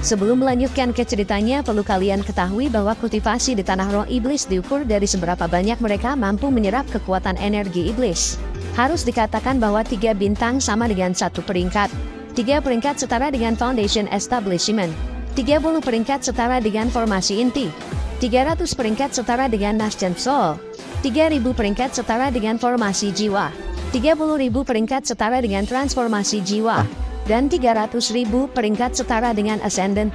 Sebelum melanjutkan ke ceritanya, perlu kalian ketahui bahwa kultivasi di tanah roh iblis diukur dari seberapa banyak mereka mampu menyerap kekuatan energi iblis. Harus dikatakan bahwa 3 bintang sama dengan 1 peringkat. 3 peringkat setara dengan Foundation Establishment. 30 peringkat setara dengan formasi inti. 300 peringkat setara dengan Nation Soul. 3.000 peringkat setara dengan formasi jiwa. 30.000 peringkat setara dengan transformasi jiwa. Dan 300.000 peringkat setara dengan Ascendant.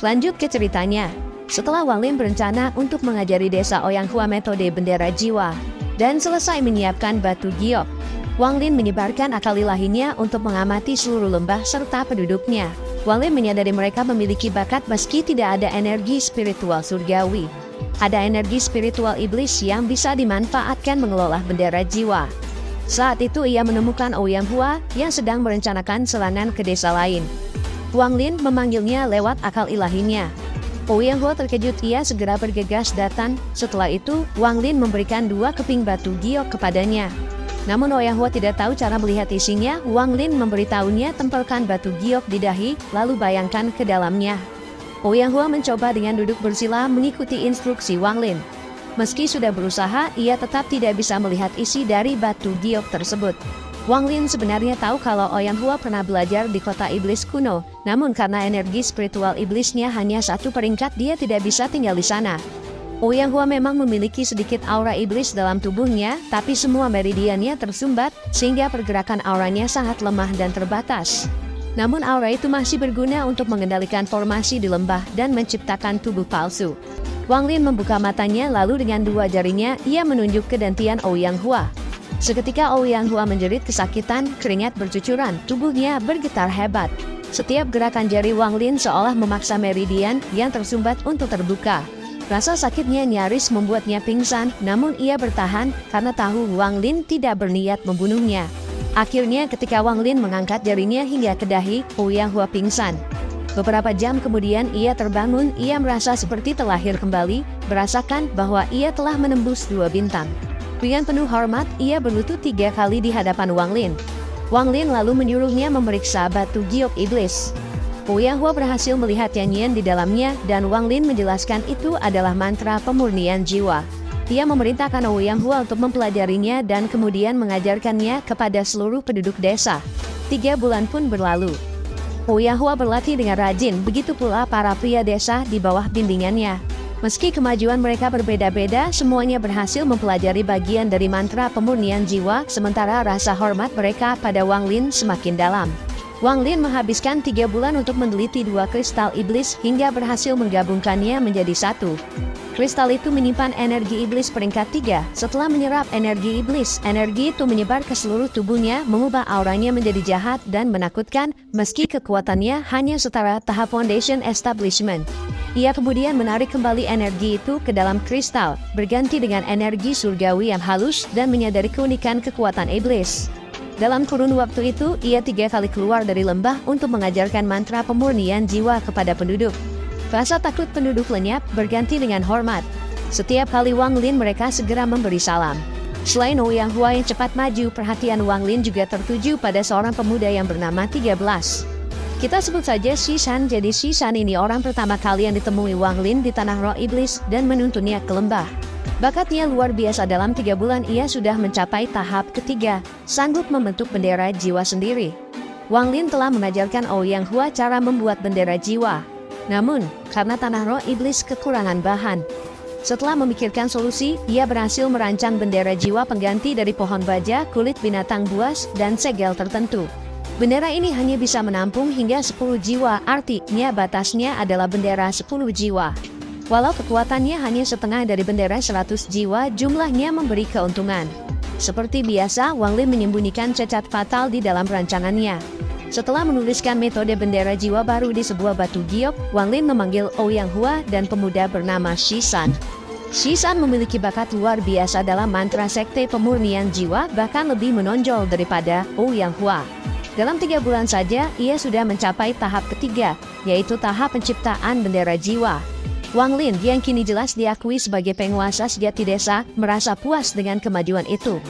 Lanjut ke ceritanya. Setelah Wang Lin berencana untuk mengajari desa Oyanghua metode bendera jiwa dan selesai menyiapkan batu giok, Wang Lin menyebarkan akal ilahinya untuk mengamati seluruh lembah serta penduduknya. Wang Lin menyadari mereka memiliki bakat meski tidak ada energi spiritual surgawi. Ada energi spiritual iblis yang bisa dimanfaatkan mengelola bendera jiwa. Saat itu ia menemukan Oyanghua yang sedang merencanakan serangan ke desa lain. Wang Lin memanggilnya lewat akal ilahinya. Oyanghua terkejut, ia segera bergegas datang. Setelah itu, Wang Lin memberikan 2 keping batu giok kepadanya. Namun Oyanghua tidak tahu cara melihat isinya. Wang Lin memberitahunya tempelkan batu giok di dahi, lalu bayangkan ke dalamnya. Oyanghua mencoba dengan duduk bersila mengikuti instruksi Wang Lin. Meski sudah berusaha, ia tetap tidak bisa melihat isi dari batu giok tersebut. Wang Lin sebenarnya tahu kalau Oyanghua pernah belajar di kota iblis kuno, namun karena energi spiritual iblisnya hanya 1 peringkat, dia tidak bisa tinggal di sana. Oyanghua memang memiliki sedikit aura iblis dalam tubuhnya, tapi semua meridiannya tersumbat, sehingga pergerakan auranya sangat lemah dan terbatas. Namun aura itu masih berguna untuk mengendalikan formasi di lembah dan menciptakan tubuh palsu. Wang Lin membuka matanya, lalu dengan 2 jarinya ia menunjuk ke dantian Oyanghua. Seketika Oyanghua menjerit kesakitan, keringat bercucuran, tubuhnya bergetar hebat. Setiap gerakan jari Wang Lin seolah memaksa meridian yang tersumbat untuk terbuka. Rasa sakitnya nyaris membuatnya pingsan, namun ia bertahan karena tahu Wang Lin tidak berniat membunuhnya. Akhirnya ketika Wang Lin mengangkat jarinya hingga ke dahi, Oyanghua pingsan. Beberapa jam kemudian ia terbangun, ia merasa seperti terlahir kembali, merasakan bahwa ia telah menembus 2 bintang. Dengan penuh hormat, ia berlutut 3 kali di hadapan Wang Lin. Wang Lin lalu menyuruhnya memeriksa batu giok iblis. Oyanghua berhasil melihat nyanyian di dalamnya dan Wang Lin menjelaskan itu adalah mantra pemurnian jiwa. Ia memerintahkan Oyanghua untuk mempelajarinya dan kemudian mengajarkannya kepada seluruh penduduk desa. 3 bulan pun berlalu. Oyanghua berlatih dengan rajin, begitu pula para pria desa di bawah bimbingannya. Meski kemajuan mereka berbeda-beda, semuanya berhasil mempelajari bagian dari mantra pemurnian jiwa, sementara rasa hormat mereka pada Wang Lin semakin dalam. Wang Lin menghabiskan 3 bulan untuk meneliti 2 kristal iblis hingga berhasil menggabungkannya menjadi 1. Kristal itu menyimpan energi iblis peringkat 3. Setelah menyerap energi iblis, energi itu menyebar ke seluruh tubuhnya, mengubah auranya menjadi jahat dan menakutkan, meski kekuatannya hanya setara tahap Foundation Establishment. Ia kemudian menarik kembali energi itu ke dalam kristal, berganti dengan energi surgawi yang halus dan menyadari keunikan kekuatan iblis. Dalam kurun waktu itu, ia 3 kali keluar dari lembah untuk mengajarkan mantra pemurnian jiwa kepada penduduk. Rasa takut penduduk lenyap, berganti dengan hormat. Setiap kali Wang Lin mereka segera memberi salam. Selain Oyanghua yang cepat maju, perhatian Wang Lin juga tertuju pada seorang pemuda yang bernama 13. Kita sebut saja Shisan. Jadi Shisan ini orang pertama kali yang ditemui Wang Lin di tanah roh iblis dan menuntunnya ke lembah. Bakatnya luar biasa, dalam 3 bulan ia sudah mencapai tahap ketiga, sanggup membentuk bendera jiwa sendiri. Wang Lin telah mengajarkan Oyanghua cara membuat bendera jiwa. Namun, karena tanah roh iblis kekurangan bahan. Setelah memikirkan solusi, ia berhasil merancang bendera jiwa pengganti dari pohon baja, kulit binatang buas, dan segel tertentu. Bendera ini hanya bisa menampung hingga 10 jiwa, artinya batasnya adalah bendera 10 jiwa. Walau kekuatannya hanya setengah dari bendera 100 jiwa, jumlahnya memberi keuntungan. Seperti biasa, Wang Lin menyembunyikan cacat fatal di dalam rancangannya. Setelah menuliskan metode bendera jiwa baru di sebuah batu giok, Wang Lin memanggil Oyanghua dan pemuda bernama Shisan. Shisan memiliki bakat luar biasa dalam mantra sekte pemurnian jiwa, bahkan lebih menonjol daripada Oyanghua. Dalam 3 bulan saja, ia sudah mencapai tahap ketiga, yaitu tahap penciptaan bendera jiwa. Wang Lin yang kini jelas diakui sebagai penguasa sejati desa, merasa puas dengan kemajuan itu.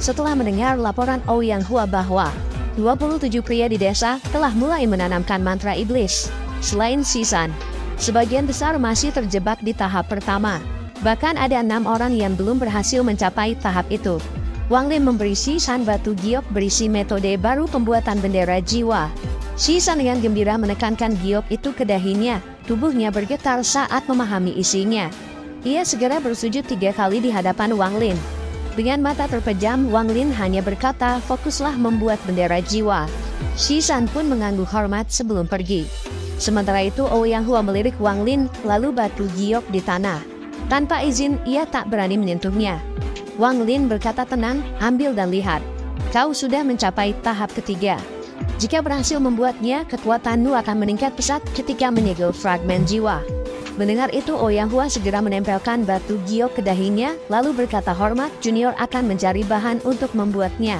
Setelah mendengar laporan Oyanghua bahwa 27 pria di desa telah mulai menanamkan mantra iblis, Selain Shisan, sebagian besar masih terjebak di tahap pertama. Bahkan ada 6 orang yang belum berhasil mencapai tahap itu. Wang Lin memberi Shisan batu giok berisi metode baru pembuatan bendera jiwa. Shisan dengan gembira menekankan giok itu ke dahinya. Tubuhnya bergetar saat memahami isinya. Ia segera bersujud 3 kali di hadapan Wang Lin. Dengan mata terpejam, Wang Lin hanya berkata, "Fokuslah membuat bendera jiwa." Shisan pun mengangguk hormat sebelum pergi. Sementara itu, Ouyang Hua melirik Wang Lin, lalu batu giok di tanah. Tanpa izin, ia tak berani menyentuhnya. Wang Lin berkata tenang, "Ambil dan lihat. Kau sudah mencapai tahap ketiga. Jika berhasil membuatnya, kekuatanmu akan meningkat pesat ketika menyegel fragmen jiwa." Mendengar itu, Ouyang Hua segera menempelkan batu giok ke dahinya, lalu berkata hormat, "Junior akan mencari bahan untuk membuatnya.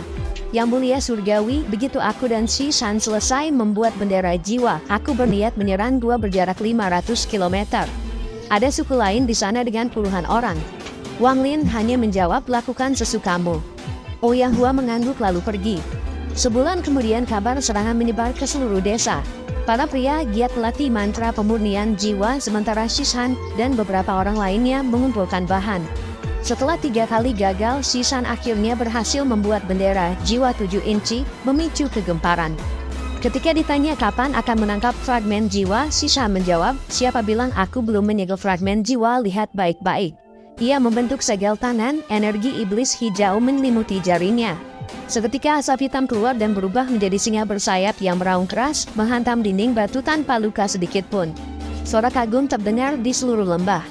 Yang mulia surgawi, begitu aku dan Shisan selesai membuat bendera jiwa, aku berniat menyerang gua berjarak 500 km. Ada suku lain di sana dengan puluhan orang." Wang Lin hanya menjawab, "Lakukan sesukamu." Ouyang Hua mengangguk lalu pergi. Sebulan kemudian kabar serangan menyebar ke seluruh desa. Para pria giat melatih mantra pemurnian jiwa, sementara Shisan dan beberapa orang lainnya mengumpulkan bahan. Setelah 3 kali gagal, Shisan akhirnya berhasil membuat bendera jiwa 7 inci, memicu kegemparan. Ketika ditanya kapan akan menangkap fragmen jiwa, Shisan menjawab, "Siapa bilang aku belum menyegel fragmen jiwa, lihat baik-baik." Ia membentuk segel tangan, energi iblis hijau menyelimuti jarinya. Seketika asap hitam keluar dan berubah menjadi singa bersayap yang meraung keras, menghantam dinding batu tanpa luka sedikit pun. Suara kagum terdengar di seluruh lembah.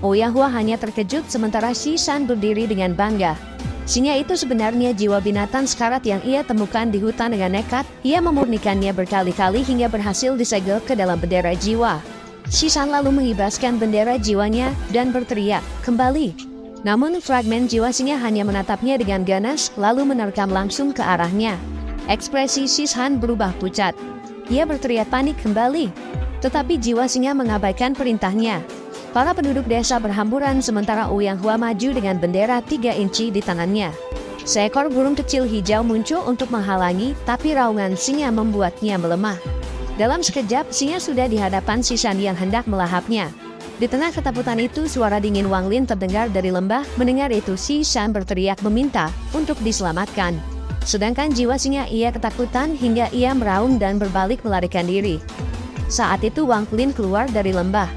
Ouyang Hua hanya terkejut sementara Shisan berdiri dengan bangga. Singa itu sebenarnya jiwa binatang sekarat yang ia temukan di hutan dengan nekat. Ia memurnikannya berkali-kali hingga berhasil disegel ke dalam bendera jiwa. Shisan lalu mengibaskan bendera jiwanya dan berteriak, "Kembali!" Namun fragmen jiwa singa hanya menatapnya dengan ganas, lalu menerkam langsung ke arahnya. Ekspresi Shisan berubah pucat. Ia berteriak panik, "Kembali!" Tetapi jiwa singa mengabaikan perintahnya. Para penduduk desa berhamburan sementara Ouyang Hua maju dengan bendera 3 inci di tangannya. Seekor burung kecil hijau muncul untuk menghalangi, tapi raungan singa membuatnya melemah. Dalam sekejap, singa sudah di hadapan Shisan yang hendak melahapnya. Di tengah ketakutan itu, suara dingin Wang Lin terdengar dari lembah. Mendengar itu, Shisan berteriak meminta untuk diselamatkan. Sedangkan jiwa singa ia ketakutan hingga ia meraung dan berbalik melarikan diri. Saat itu Wang Lin keluar dari lembah.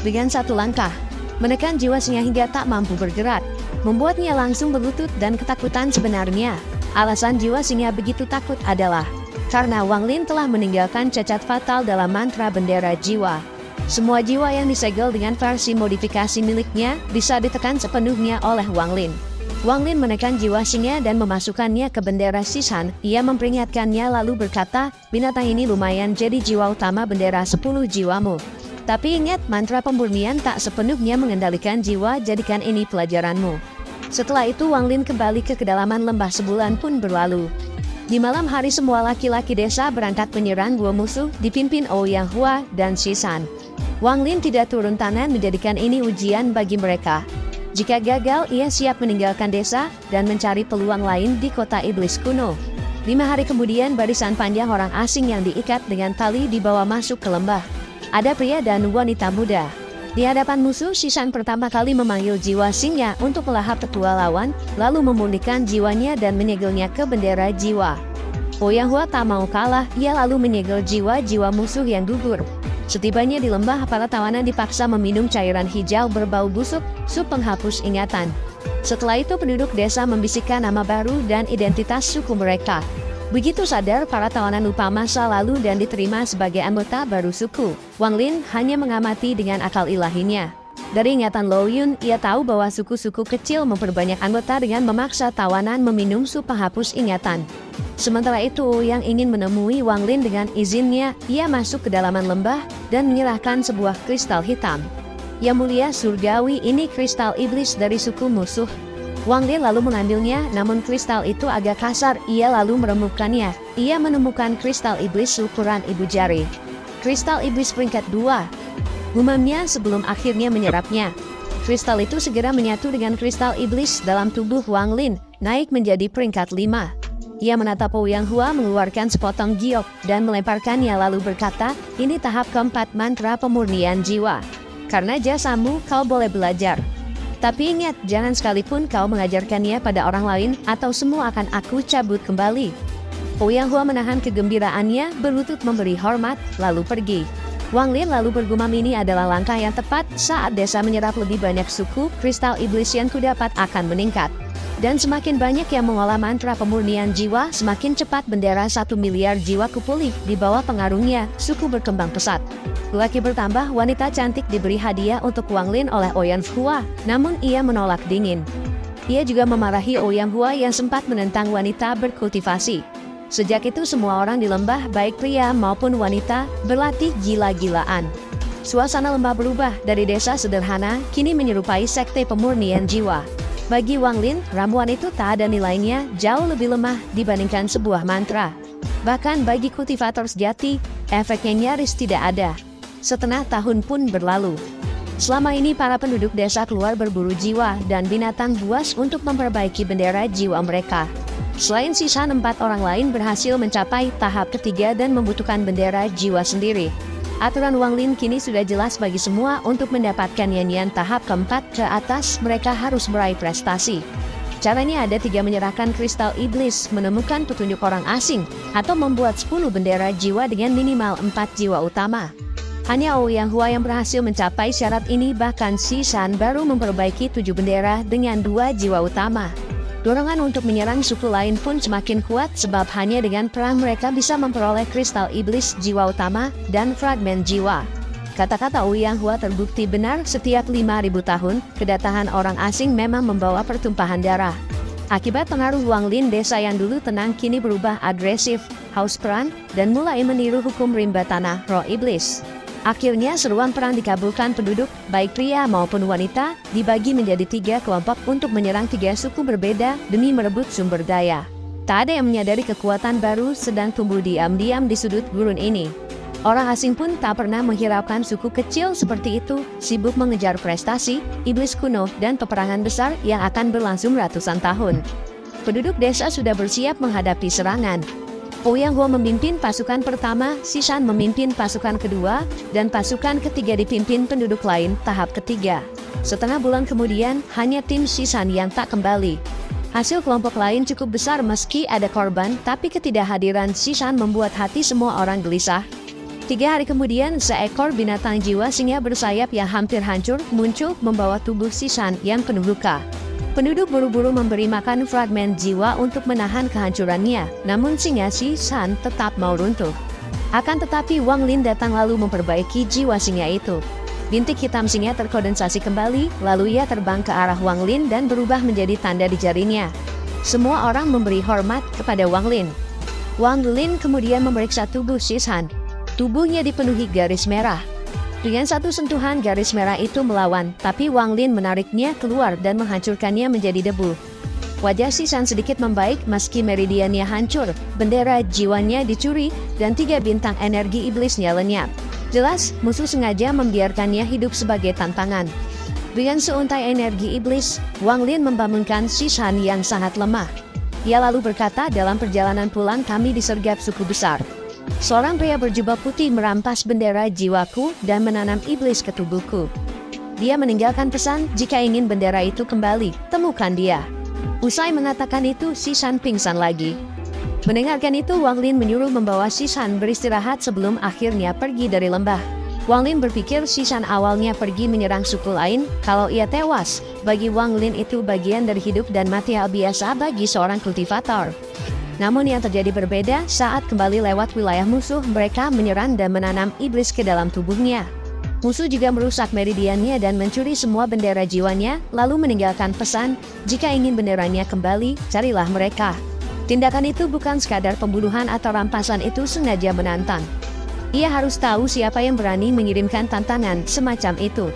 Dengan satu langkah, menekan jiwa singa hingga tak mampu bergerak, membuatnya langsung berlutut dan ketakutan sebenarnya. Alasan jiwa singa begitu takut adalah karena Wang Lin telah meninggalkan cacat fatal dalam mantra bendera jiwa. Semua jiwa yang disegel dengan versi modifikasi miliknya bisa ditekan sepenuhnya oleh Wang Lin. Wang Lin menekan jiwa singa dan memasukkannya ke bendera Shisan. Ia memperingatkannya lalu berkata, "Binatang ini lumayan jadi jiwa utama bendera 10 jiwamu. Tapi ingat, mantra pemurnian tak sepenuhnya mengendalikan jiwa, jadikan ini pelajaranmu." Setelah itu Wang Lin kembali ke kedalaman lembah. Sebulan pun berlalu. Di malam hari semua laki-laki desa berangkat menyerang dua musuh dipimpin Ouyang Hua dan Shisan. Wang Lin tidak turun tangan menjadikan ini ujian bagi mereka. Jika gagal, ia siap meninggalkan desa dan mencari peluang lain di kota iblis kuno. 5 hari kemudian, barisan panjang orang asing yang diikat dengan tali dibawa masuk ke lembah. Ada pria dan wanita muda. Di hadapan musuh, Shisan pertama kali memanggil jiwa singa untuk melahap ketua lawan, lalu memulihkan jiwanya dan menyegelnya ke bendera jiwa. Ouyang Hua tak mau kalah, ia lalu menyegel jiwa-jiwa musuh yang gugur. Setibanya di lembah, para tawanan dipaksa meminum cairan hijau berbau busuk, sup penghapus ingatan. Setelah itu penduduk desa membisikkan nama baru dan identitas suku mereka. Begitu sadar, para tawanan lupa masa lalu dan diterima sebagai anggota baru suku. Wang Lin hanya mengamati dengan akal ilahinya. Dari ingatan Lo Yun, ia tahu bahwa suku-suku kecil memperbanyak anggota dengan memaksa tawanan meminum sup penghapus ingatan. Sementara itu, yang ingin menemui Wang Lin dengan izinnya, ia masuk ke dalaman lembah dan menyerahkan sebuah kristal hitam. "Yang mulia surgawi, ini kristal iblis dari suku musuh." Wang Lin lalu mengambilnya, namun kristal itu agak kasar. Ia lalu meremukkannya. Ia menemukan kristal iblis ukuran ibu jari. Kristal iblis peringkat 2. Gumamnya sebelum akhirnya menyerapnya. Kristal itu segera menyatu dengan kristal iblis dalam tubuh Wang Lin, naik menjadi peringkat 5. Ia menatap Ouyang Hua mengeluarkan sepotong giok dan melemparkannya lalu berkata, "Ini tahap keempat mantra pemurnian jiwa. Karena jasamu, kau boleh belajar. Tapi ingat, jangan sekalipun kau mengajarkannya pada orang lain atau semua akan aku cabut kembali." Ouyang Hua menahan kegembiraannya, berlutut memberi hormat, lalu pergi. Wang Lin lalu bergumam ini adalah langkah yang tepat saat desa menyerap lebih banyak suku, kristal iblis yang kudapat akan meningkat. Dan semakin banyak yang mengolah mantra pemurnian jiwa, semakin cepat bendera 1 miliar jiwa kupulih di bawah pengaruhnya, suku berkembang pesat. Lelaki bertambah, wanita cantik diberi hadiah untuk Wang Lin oleh Ouyang Hua, namun ia menolak dingin. Ia juga memarahi Ouyang Hua yang sempat menentang wanita berkultivasi. Sejak itu semua orang di lembah, baik pria maupun wanita, berlatih gila-gilaan. Suasana lembah berubah dari desa sederhana, kini menyerupai sekte pemurnian jiwa. Bagi Wang Lin, ramuan itu tak ada nilainya, jauh lebih lemah dibandingkan sebuah mantra. Bahkan bagi kultivator sejati, efeknya nyaris tidak ada. Setengah tahun pun berlalu. Selama ini para penduduk desa keluar berburu jiwa dan binatang buas untuk memperbaiki bendera jiwa mereka. Selain sisa 4 orang lain berhasil mencapai tahap ketiga dan membutuhkan bendera jiwa sendiri. Aturan Wang Lin kini sudah jelas bagi semua, untuk mendapatkan nyanyian tahap keempat ke atas, mereka harus meraih prestasi. Caranya ada 3: menyerahkan kristal iblis, menemukan petunjuk orang asing, atau membuat 10 bendera jiwa dengan minimal 4 jiwa utama. Hanya Ouyang Hua yang berhasil mencapai syarat ini, bahkan Si Shan baru memperbaiki 7 bendera dengan 2 jiwa utama. Dorongan untuk menyerang suku lain pun semakin kuat, sebab hanya dengan perang mereka bisa memperoleh kristal iblis jiwa utama dan fragmen jiwa. Kata-kata Ouyang Hua terbukti benar. Setiap 5.000 tahun, kedatangan orang asing memang membawa pertumpahan darah. Akibat pengaruh Wang Lin, desa yang dulu tenang kini berubah agresif, haus perang, dan mulai meniru hukum rimba tanah roh iblis. Akhirnya seruan perang dikabulkan penduduk, baik pria maupun wanita, dibagi menjadi 3 kelompok untuk menyerang 3 suku berbeda demi merebut sumber daya. Tak ada yang menyadari kekuatan baru sedang tumbuh diam-diam di sudut gurun ini. Orang asing pun tak pernah menghiraukan suku kecil seperti itu, sibuk mengejar prestasi, iblis kuno, dan peperangan besar yang akan berlangsung ratusan tahun. Penduduk desa sudah bersiap menghadapi serangan. Ouyang Hua memimpin pasukan pertama, Si Shan memimpin pasukan kedua, dan pasukan ketiga dipimpin penduduk lain tahap ketiga. Setengah bulan kemudian, hanya tim Si Shan yang tak kembali. Hasil kelompok lain cukup besar meski ada korban, tapi ketidakhadiran Si Shan membuat hati semua orang gelisah. 3 hari kemudian, seekor binatang jiwa singa bersayap yang hampir hancur muncul membawa tubuh Si Shan yang penuh luka. Penduduk buru-buru memberi makan fragmen jiwa untuk menahan kehancurannya, namun singa Si Shan tetap mau runtuh. Akan tetapi Wang Lin datang lalu memperbaiki jiwa singa itu. Bintik hitam singa terkondensasi kembali, lalu ia terbang ke arah Wang Lin dan berubah menjadi tanda di jarinya. Semua orang memberi hormat kepada Wang Lin. Wang Lin kemudian memeriksa tubuh Si Shan. Tubuhnya dipenuhi garis merah. Dengan satu sentuhan, garis merah itu melawan, tapi Wang Lin menariknya keluar dan menghancurkannya menjadi debu. Wajah Si Shan sedikit membaik meski meridiannya hancur, bendera jiwanya dicuri, dan 3 bintang energi iblisnya lenyap. Jelas, musuh sengaja membiarkannya hidup sebagai tantangan. Dengan seuntai energi iblis, Wang Lin membangunkan Si Shan yang sangat lemah. Ia lalu berkata, "Dalam perjalanan pulang kami disergap suku besar. Seorang pria berjubah putih merampas bendera jiwaku dan menanam iblis ke tubuhku. Dia meninggalkan pesan, jika ingin bendera itu kembali, temukan dia." Usai mengatakan itu, Si Shan pingsan lagi. Mendengarkan itu, Wang Lin menyuruh membawa Si Shan beristirahat sebelum akhirnya pergi dari lembah. Wang Lin berpikir Si Shan awalnya pergi menyerang suku lain. Kalau ia tewas, bagi Wang Lin itu bagian dari hidup dan mati hal biasa bagi seorang kultivator. Namun yang terjadi berbeda saat kembali lewat wilayah musuh, mereka menyerang dan menanam iblis ke dalam tubuhnya. Musuh juga merusak meridiannya dan mencuri semua bendera jiwanya, lalu meninggalkan pesan, jika ingin benderanya kembali, carilah mereka. Tindakan itu bukan sekadar pembunuhan atau rampasan, itu sengaja menantang. Ia harus tahu siapa yang berani mengirimkan tantangan semacam itu.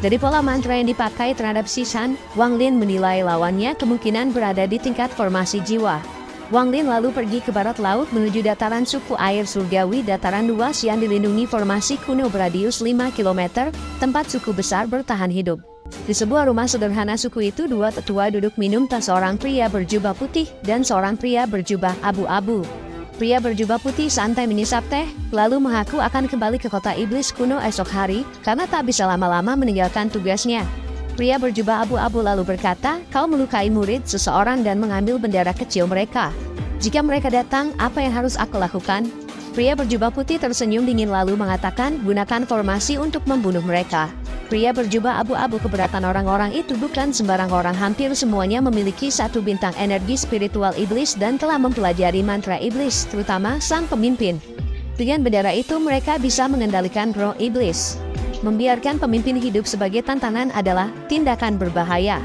Dari pola mantra yang dipakai terhadap Si Shan, Wang Lin menilai lawannya kemungkinan berada di tingkat formasi jiwa. Wang Lin lalu pergi ke barat laut menuju dataran suku air surgawi, dataran luas yang dilindungi formasi kuno beradius 5 km, tempat suku besar bertahan hidup. Di sebuah rumah sederhana suku itu, dua tetua duduk minum teh, seorang pria berjubah putih dan seorang pria berjubah abu-abu. Pria berjubah putih santai menyisap teh, lalu mengaku akan kembali ke kota iblis kuno esok hari karena tak bisa lama-lama meninggalkan tugasnya. Pria berjubah abu-abu lalu berkata, "Kau melukai murid seseorang dan mengambil bendera kecil mereka. Jika mereka datang, apa yang harus aku lakukan?" Pria berjubah putih tersenyum dingin lalu mengatakan, "Gunakan formasi untuk membunuh mereka." Pria berjubah abu-abu keberatan orang-orang itu bukan sembarang orang, hampir semuanya memiliki satu bintang energi spiritual iblis dan telah mempelajari mantra iblis, terutama sang pemimpin. Dengan bendera itu mereka bisa mengendalikan roh iblis. Membiarkan pemimpin hidup sebagai tantangan adalah tindakan berbahaya.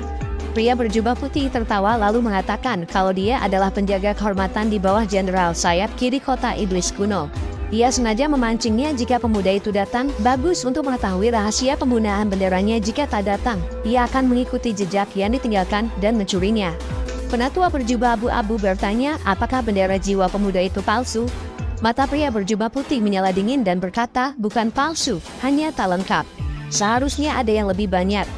Pria berjubah putih tertawa lalu mengatakan kalau dia adalah penjaga kehormatan di bawah jenderal sayap kiri kota iblis kuno. Ia sengaja memancingnya jika pemuda itu datang, bagus untuk mengetahui rahasia penggunaan benderanya. Jika tak datang, ia akan mengikuti jejak yang ditinggalkan dan mencurinya. Penatua berjubah abu-abu bertanya, apakah bendera jiwa pemuda itu palsu? Mata pria berjubah putih menyala dingin dan berkata, bukan palsu, hanya tak lengkap. Seharusnya ada yang lebih banyak.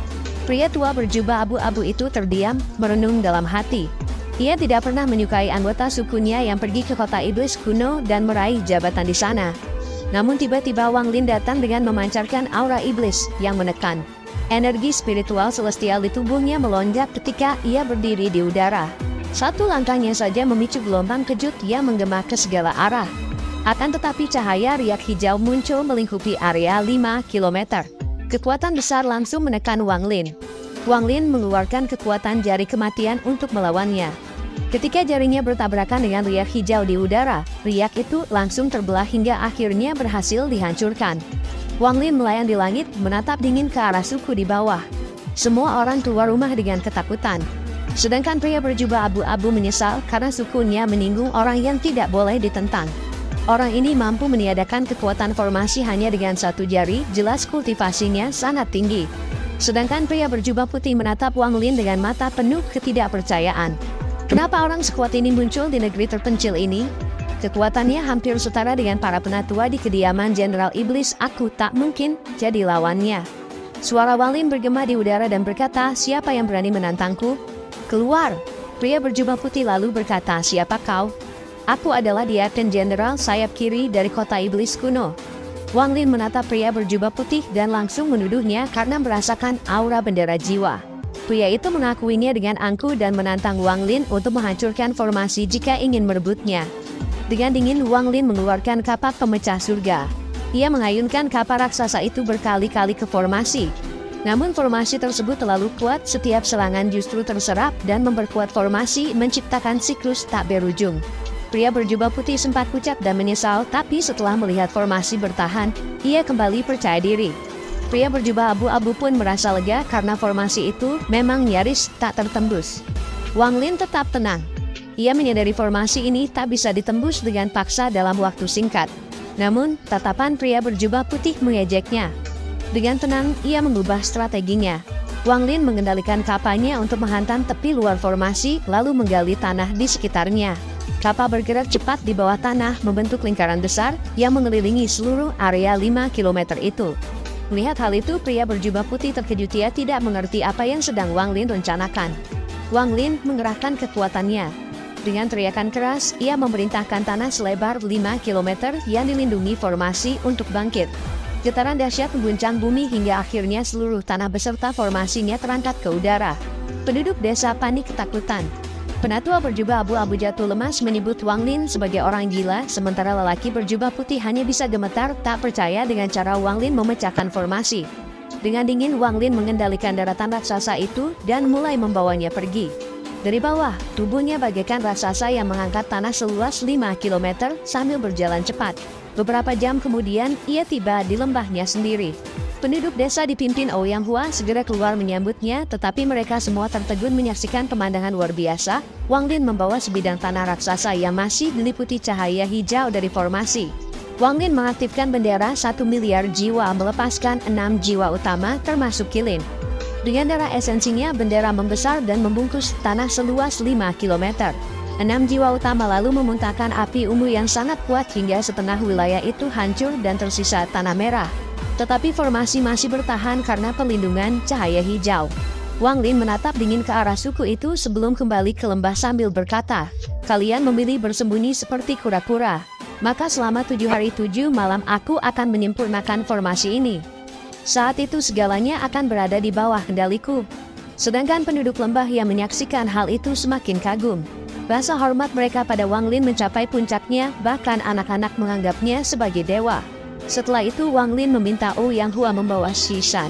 Pria tua berjubah abu-abu itu terdiam, merenung dalam hati. Ia tidak pernah menyukai anggota sukunya yang pergi ke kota iblis kuno dan meraih jabatan di sana. Namun tiba-tiba Wang Lin datang dengan memancarkan aura iblis yang menekan. Energi spiritual celestial di tubuhnya melonjak ketika ia berdiri di udara. Satu langkahnya saja memicu gelombang kejut yang menggema ke segala arah. Akan tetapi cahaya riak hijau muncul melingkupi area 5 km. Kekuatan besar langsung menekan Wang Lin. Wang Lin mengeluarkan kekuatan jari kematian untuk melawannya. Ketika jarinya bertabrakan dengan riak hijau di udara, riak itu langsung terbelah hingga akhirnya berhasil dihancurkan. Wang Lin melayang di langit, menatap dingin ke arah suku di bawah. Semua orang keluar rumah dengan ketakutan. Sedangkan pria berjubah abu-abu menyesal karena sukunya menyinggung orang yang tidak boleh ditentang. Orang ini mampu meniadakan kekuatan formasi hanya dengan satu jari, jelas kultivasinya sangat tinggi. Sedangkan pria berjubah putih menatap Wang Lin dengan mata penuh ketidakpercayaan. Kenapa orang sekuat ini muncul di negeri terpencil ini? Kekuatannya hampir setara dengan para penatua di kediaman Jenderal Iblis. Aku tak mungkin jadi lawannya. Suara Wang Lin bergema di udara dan berkata, siapa yang berani menantangku? Keluar! Pria berjubah putih lalu berkata, siapa kau? Aku adalah Diaken Jenderal sayap kiri dari kota iblis kuno. Wang Lin menatap pria berjubah putih dan langsung menuduhnya karena merasakan aura bendera jiwa. Pria itu mengakuinya dengan angkuh dan menantang Wang Lin untuk menghancurkan formasi jika ingin merebutnya. Dengan dingin Wang Lin mengeluarkan kapak pemecah surga. Ia mengayunkan kapak raksasa itu berkali-kali ke formasi. Namun formasi tersebut terlalu kuat, setiap serangan justru terserap dan memperkuat formasi, menciptakan siklus tak berujung. Pria berjubah putih sempat pucat dan menyesal, tapi setelah melihat formasi bertahan, ia kembali percaya diri. Pria berjubah abu-abu pun merasa lega karena formasi itu memang nyaris tak tertembus. Wang Lin tetap tenang. Ia menyadari formasi ini tak bisa ditembus dengan paksa dalam waktu singkat. Namun, tatapan pria berjubah putih mengejeknya. Dengan tenang, ia mengubah strateginya. Wang Lin mengendalikan kapalnya untuk menghantam tepi luar formasi, lalu menggali tanah di sekitarnya. Kapal bergerak cepat di bawah tanah, membentuk lingkaran besar yang mengelilingi seluruh area 5 km itu. Melihat hal itu, pria berjubah putih terkejut. Ia tidak mengerti apa yang sedang Wang Lin rencanakan. Wang Lin mengerahkan kekuatannya. Dengan teriakan keras, ia memerintahkan tanah selebar 5 km yang dilindungi formasi untuk bangkit. Getaran dahsyat mengguncang bumi hingga akhirnya seluruh tanah beserta formasinya terangkat ke udara. Penduduk desa panik ketakutan. Penatua berjubah abu-abu jatuh lemas menyebut Wang Lin sebagai orang gila, sementara lelaki berjubah putih hanya bisa gemetar tak percaya dengan cara Wang Lin memecahkan formasi. Dengan dingin Wang Lin mengendalikan daratan raksasa itu dan mulai membawanya pergi. Dari bawah, tubuhnya bagaikan raksasa yang mengangkat tanah seluas 5 km sambil berjalan cepat. Beberapa jam kemudian, ia tiba di lembahnya sendiri. Penduduk desa dipimpin Ouyang Hua segera keluar menyambutnya, tetapi mereka semua tertegun menyaksikan pemandangan luar biasa. Wang Lin membawa sebidang tanah raksasa yang masih diliputi cahaya hijau dari formasi. Wang Lin mengaktifkan bendera 1 miliar jiwa, melepaskan 6 jiwa utama termasuk Qilin. Dengan darah esensinya, bendera membesar dan membungkus tanah seluas 5 km. 6 jiwa utama lalu memuntahkan api ungu yang sangat kuat hingga setengah wilayah itu hancur dan tersisa tanah merah. Tetapi formasi masih bertahan karena perlindungan cahaya hijau. Wang Lin menatap dingin ke arah suku itu sebelum kembali ke lembah sambil berkata, "Kalian memilih bersembunyi seperti kura-kura. Maka selama 7 hari 7 malam aku akan menyempurnakan formasi ini. Saat itu segalanya akan berada di bawah kendaliku." Sedangkan penduduk lembah yang menyaksikan hal itu semakin kagum. Rasa hormat mereka pada Wang Lin mencapai puncaknya, bahkan anak-anak menganggapnya sebagai dewa. Setelah itu Wang Lin meminta Ouyang Hua membawa Shishan.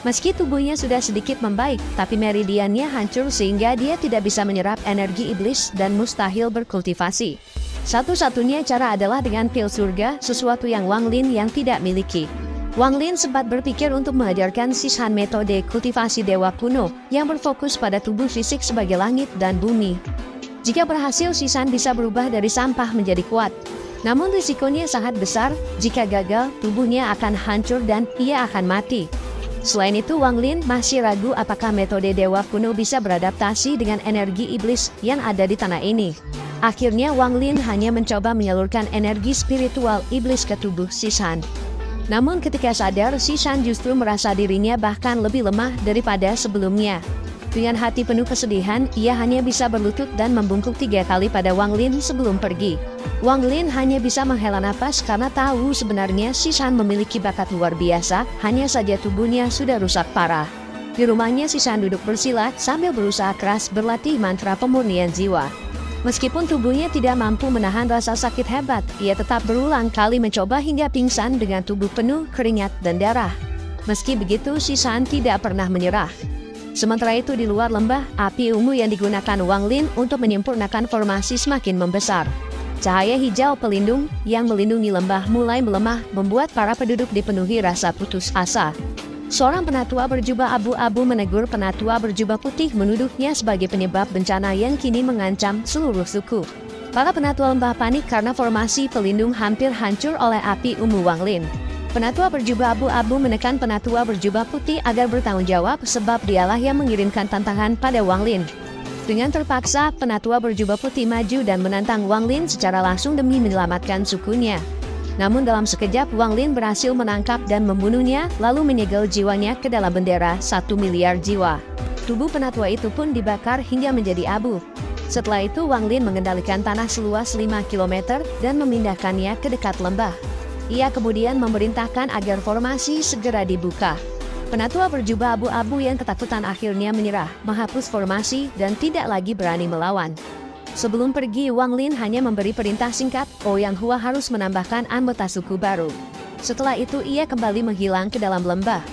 Meski tubuhnya sudah sedikit membaik, tapi meridiannya hancur sehingga dia tidak bisa menyerap energi iblis dan mustahil berkultivasi. Satu-satunya cara adalah dengan pil surga, sesuatu yang Wang Lin yang tidak miliki. Wang Lin sempat berpikir untuk mengajarkan Shishan metode kultivasi dewa kuno yang berfokus pada tubuh fisik sebagai langit dan bumi. Jika berhasil, Shishan bisa berubah dari sampah menjadi kuat. Namun risikonya sangat besar, jika gagal, tubuhnya akan hancur dan ia akan mati. Selain itu, Wang Lin masih ragu apakah metode dewa kuno bisa beradaptasi dengan energi iblis yang ada di tanah ini. Akhirnya Wang Lin hanya mencoba menyalurkan energi spiritual iblis ke tubuh Shishan. Namun ketika sadar, Shishan justru merasa dirinya bahkan lebih lemah daripada sebelumnya. Dengan hati penuh kesedihan, ia hanya bisa berlutut dan membungkuk 3 kali pada Wang Lin sebelum pergi. Wang Lin hanya bisa menghela napas karena tahu sebenarnya Shishan memiliki bakat luar biasa, hanya saja tubuhnya sudah rusak parah. Di rumahnya Shishan duduk bersilat sambil berusaha keras berlatih mantra pemurnian jiwa. Meskipun tubuhnya tidak mampu menahan rasa sakit hebat, ia tetap berulang kali mencoba hingga pingsan dengan tubuh penuh keringat dan darah. Meski begitu, Shishan tidak pernah menyerah. Sementara itu di luar lembah, api ungu yang digunakan Wang Lin untuk menyempurnakan formasi semakin membesar. Cahaya hijau pelindung yang melindungi lembah mulai melemah, membuat para penduduk dipenuhi rasa putus asa. Seorang penatua berjubah abu-abu menegur penatua berjubah putih, menuduhnya sebagai penyebab bencana yang kini mengancam seluruh suku. Para penatua lembah panik karena formasi pelindung hampir hancur oleh api ungu Wang Lin. Penatua berjubah abu-abu menekan penatua berjubah putih agar bertanggung jawab sebab dialah yang mengirimkan tantangan pada Wang Lin. Dengan terpaksa, penatua berjubah putih maju dan menantang Wang Lin secara langsung demi menyelamatkan sukunya. Namun dalam sekejap, Wang Lin berhasil menangkap dan membunuhnya, lalu menyegel jiwanya ke dalam bendera 1 miliar jiwa. Tubuh penatua itu pun dibakar hingga menjadi abu. Setelah itu, Wang Lin mengendalikan tanah seluas 5 km dan memindahkannya ke dekat lembah. Ia kemudian memerintahkan agar formasi segera dibuka. Penatua berjubah abu-abu yang ketakutan akhirnya menyerah, menghapus formasi, dan tidak lagi berani melawan. Sebelum pergi, Wang Lin hanya memberi perintah singkat, Ouyang Hua harus menambahkan anggota suku baru. Setelah itu ia kembali menghilang ke dalam lembah.